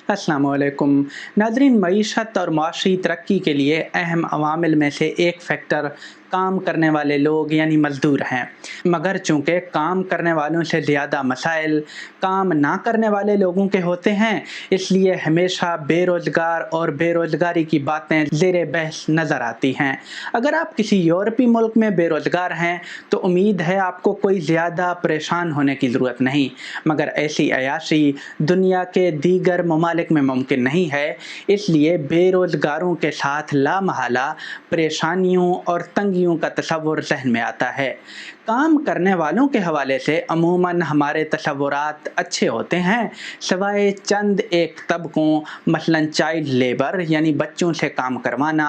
अस्सलाम वालेकुम नाज़रीन। मईशत और माशी तरक्की के लिए अहम अवामिल में से एक फ़ैक्टर काम करने वाले लोग यानी मज़दूर हैं, मगर चूँकि काम करने वालों से ज़्यादा मसाइल काम ना करने वाले लोगों के होते हैं, इसलिए हमेशा बेरोज़गार और बेरोज़गारी की बातें ज़ेरे बहस नज़र आती हैं। अगर आप किसी यूरोपीय मुल्क में बेरोज़गार हैं तो उम्मीद है आपको कोई ज़्यादा परेशान होने की ज़रूरत नहीं, मगर ऐसी अयाशी दुनिया के दीगर ममालिक में मुमकिन नहीं है। इसलिए बेरोज़गारों के साथ लामहला परेशानियों और तंगियों का तसव्वुर ज़हन में आता है। काम करने वालों के हवाले से अमूमन हमारे तसव्वुरात अच्छे होते हैं, सिवाय चंद एक तबकों मसलन चाइल्ड लेबर यानी बच्चों से काम करवाना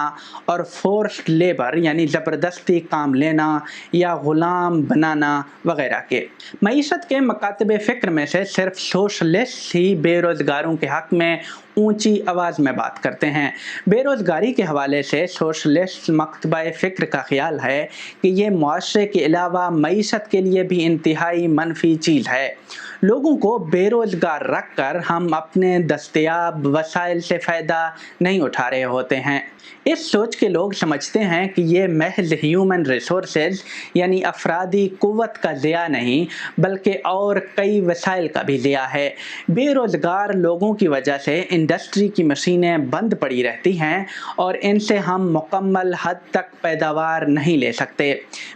और फोर्स्ड लेबर यानी ज़बरदस्ती काम लेना या ग़ुलाम बनाना वगैरह के। मईशत के मकातब फ़िक्र में से सिर्फ सोशलिस्ट ही बेरोज़गारों के हक़ में ऊंची आवाज़ में बात करते हैं। बेरोज़गारी के हवाले से सोशलिस्ट मकतबा फ़िक्र का ख्याल है कि ये मुआशरे के अलावा मईशत के लिए भी इंतहाई मनफी चीज़ है। लोगों को बेरोज़गार रख कर हम अपने दस्तयाब वसाइल से फ़ायदा नहीं उठा रहे होते हैं। इस सोच के लोग समझते हैं कि ये महज ह्यूमन रिसोर्सेज यानी अफरादी क़ुव्वत का ज़िया नहीं बल्कि और कई वसाइल का भी ज़िया है। बेरोज़गार लोगों की वजह से इंडस्ट्री की मशीनें बंद पड़ी रहती हैं और इनसे हम मुकम्मल हद तक पैदावार नहीं ले सकते।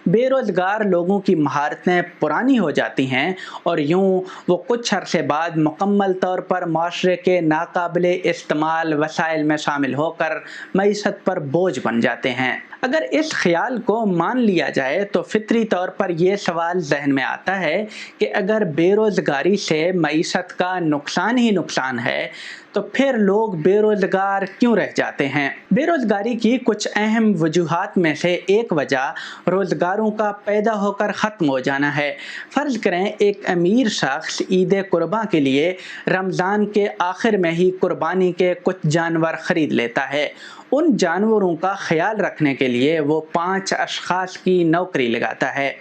बेरोज़गार लोगों की महारतें पुरानी हो जाती हैं और यूँ वो कुछ अरसे बाद मुकम्मल तौर पर माशरे के नाकाबिले इस्तेमाल वसाइल में शामिल होकर मईशत पर बोझ बन जाते हैं। अगर इस ख्याल को मान लिया जाए तो फितरी तौर पर यह सवाल जहन में आता है कि अगर बेरोज़गारी से मईशत का नुकसान ही नुकसान है तो फिर लोग बेरोज़गार क्यों रह जाते हैं। बेरोज़गारी की कुछ अहम वजूहात में से एक वजह रोज़गारों का पैदा होकर ख़त्म हो जाना है। फ़र्ज़ करें एक अमीर शख्स ईद कुर्बान के लिए रमज़ान के आखिर में ही कुर्बानी के कुछ जानवर ख़रीद लेता है। उन जानवरों का ख्याल रखने के लिए वो 5 अशख़ास की नौकरी लगाता है।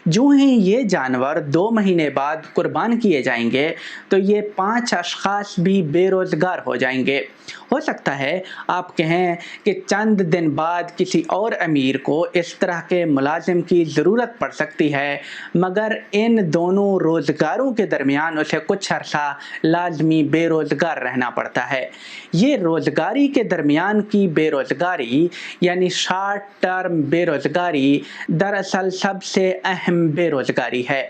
जो ही ये जानवर 2 महीने बाद कुर्बान किए जाएंगे तो ये 5 अशख़ास भी बेरोज़गार हो जाएंगे। हो सकता है आप कहें कि चंद दिन बाद किसी और अमीर को इस तरह के मुलाजिम की ज़रूरत पड़ सकती है, मगर इन दोनों रोज़गारों के दरमियान उसे कुछ अरसा लाजमी बेरोज़गार रहना पड़ता है। ये रोज़गारी के दरमियान की बेरोज़गारी यानी शॉर्ट टर्म बेरोज़गारी दरअसल सबसे अहम बेरोज़गारी है।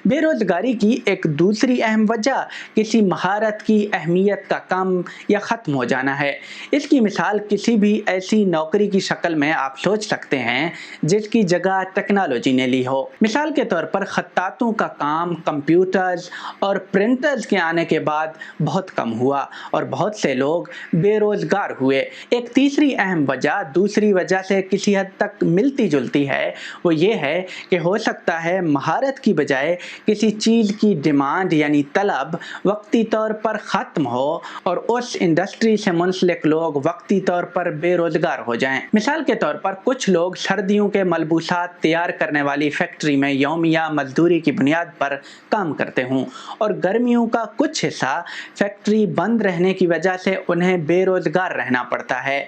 बेरोज़गारी की एक दूसरी अहम वजह किसी महारत की अहमियत का कम या ख़त्म हो जाना है। इसकी मिसाल किसी भी ऐसी नौकरी की शक्ल में आप सोच सकते हैं जिसकी जगह टेक्नोलॉजी ने ली हो। मिसाल के तौर पर खत्तातों का काम कंप्यूटर्स और प्रिंटर्स के आने के बाद बहुत कम हुआ और बहुत से लोग बेरोज़गार हुए। एक तीसरी अहम वजह दूसरी वजह से किसी हद तक मिलती जुलती है, वो ये है कि हो सकता है महारत की बजाय किसी चीज़ की डिमांड यानी तलब वक्ती तौर पर ख़त्म हो और उस इंडस्ट्री से मुंसलिक लोग वक्ती तौर पर बेरोज़गार हो जाएं। मिसाल के तौर पर कुछ लोग सर्दियों के मलबूसात तैयार करने वाली फैक्ट्री में यौमिया मजदूरी की बुनियाद पर काम करते हों और गर्मियों का कुछ हिस्सा फैक्ट्री बंद रहने की वजह से उन्हें बेरोज़गार रहना पड़ता है।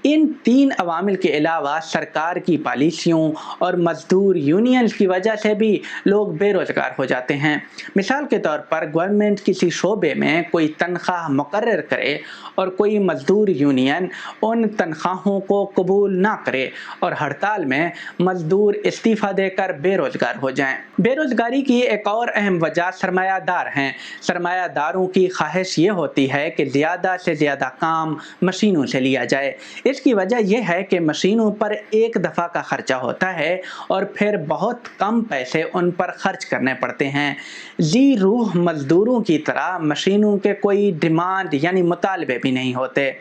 इन 3 अवामिल के अलावा सरकार की पॉलिसियों और मजदूर यूनियंस की वजह से भी लोग बेरोज़गार हो जाते हैं। मिसाल के तौर पर गवर्नमेंट किसी शोबे में कोई तनख्वाह मुकर्रर करे और कोई मजदूर यूनियन उन तनख्वाहों को कबूल ना करे और हड़ताल में मजदूर इस्तीफ़ा देकर बेरोज़गार हो जाएं। बेरोज़गारी की एक और अहम वजह सरमायादार हैं। सरमायादारों की ख्वाहिश ये होती है कि ज़्यादा से ज़्यादा काम मशीनों से लिया जाए। इसकी वजह यह है कि मशीनों पर एक दफ़ा का खर्चा होता है और फिर बहुत कम पैसे उन पर खर्च करने पड़ते हैं। जी रूह मजदूरों की तरह मशीनों के कोई डिमांड यानी मुतालबे भी नहीं होते।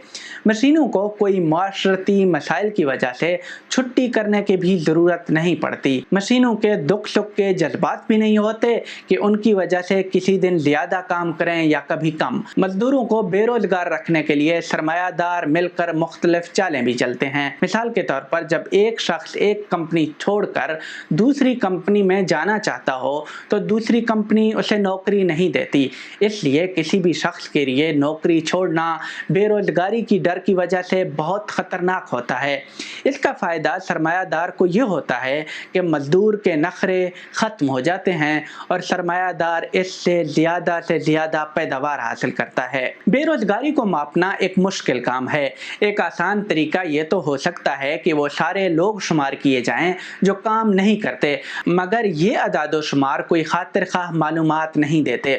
मशीनों को कोई माशरती मसाइल की वजह से छुट्टी करने की भी ज़रूरत नहीं पड़ती। मशीनों के दुख सुख के जज्बात भी नहीं होते कि उनकी वजह से किसी दिन ज़्यादा काम करें या कभी कम। मजदूरों को बेरोज़गार रखने के लिए सरमायादार मिलकर मुख्तलिफ मुख्तलिफ चालें भी चलते हैं। मिसाल के तौर पर जब एक शख्स एक कंपनी छोड़कर दूसरी कंपनी में जाना चाहता हो तो दूसरी कंपनी उसे नौकरी नहीं देती। इसलिए किसी भी शख्स के लिए नौकरी छोड़ना बेरोजगारी की डर की वजह से बहुत ख़तरनाक होता है। इसका फ़ायदा सरमायादार को ये होता है कि मज़दूर के नखरे ख़त्म हो जाते हैं और सरमायादार इससे ज़्यादा से ज़्यादा पैदावार हासिल करता है। बेरोजगारी को मापना एक मुश्किल काम है। एक आसान तरीका ये तो हो सकता है कि वो सारे लोग शुमार किए जाएं जो काम नहीं करते, मगर ये अदाद शुमार कोई खातिर ख़्वाह मालूमात नहीं देते।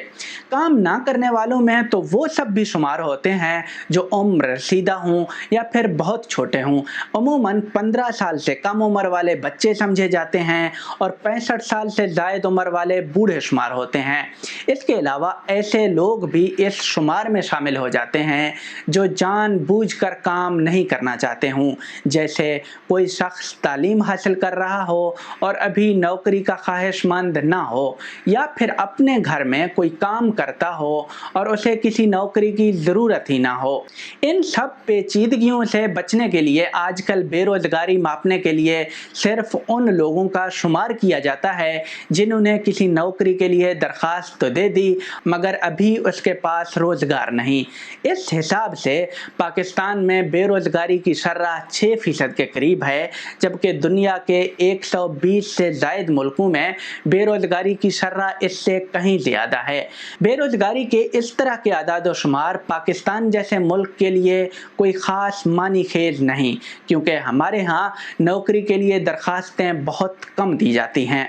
काम ना करने वालों में तो वो सब भी शुमार होते हैं जो उम्र रसीदा हों या फिर बहुत छोटे हों। अमूमन 15 साल से कम उम्र वाले बच्चे समझे जाते हैं और 65 साल से ज़ायद उम्र वाले बूढ़े शुमार होते हैं। इसके अलावा ऐसे लोग भी इस शुमार में शामिल हो जाते हैं जो जानबूझकर काम नहीं करना चाहते हों, जैसे कोई शख्स तालीम हासिल कर रहा हो और अभी नौकरी का ख्वाहिशमंद ना हो, या फिर अपने घर में कोई काम करता हो और उसे किसी नौकरी की ज़रूरत ही ना हो। इन सब पेचीदगियों से बचने के लिए आजकल बेरोजगारी मापने के लिए सिर्फ उन लोगों का शुमार किया जाता है जिन्होंने किसी नौकरी के लिए दरख्वास्त तो दे दी मगर अभी उसके पास रोजगार नहीं। इस हिसाब से पाकिस्तान में बेरोजगारी की शरह 6% के करीब है, जबकि दुनिया के 120 से ज़ायद मुल्कों में बेरोजगारी की शरह इससे कहीं ज़्यादा है। बेरोजगारी के इस तरह के आदाद शुमार पाकिस्तान जैसे मुल्क के लिए कोई ख़ास मानी खेज नहीं, क्योंकि हमारे यहाँ नौकरी के लिए दरख्वास्तें बहुत कम दी जाती हैं।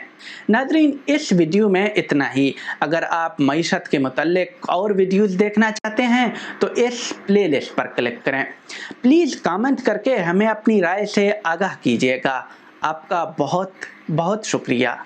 नाज़रीन, इस वीडियो में इतना ही। अगर आप मईशत के मुतल्लिक और वीडियोस देखना चाहते हैं तो इस प्लेलिस्ट पर क्लिक करें। प्लीज़ कमेंट करके हमें अपनी राय से आगाह कीजिएगा। आपका बहुत बहुत शुक्रिया।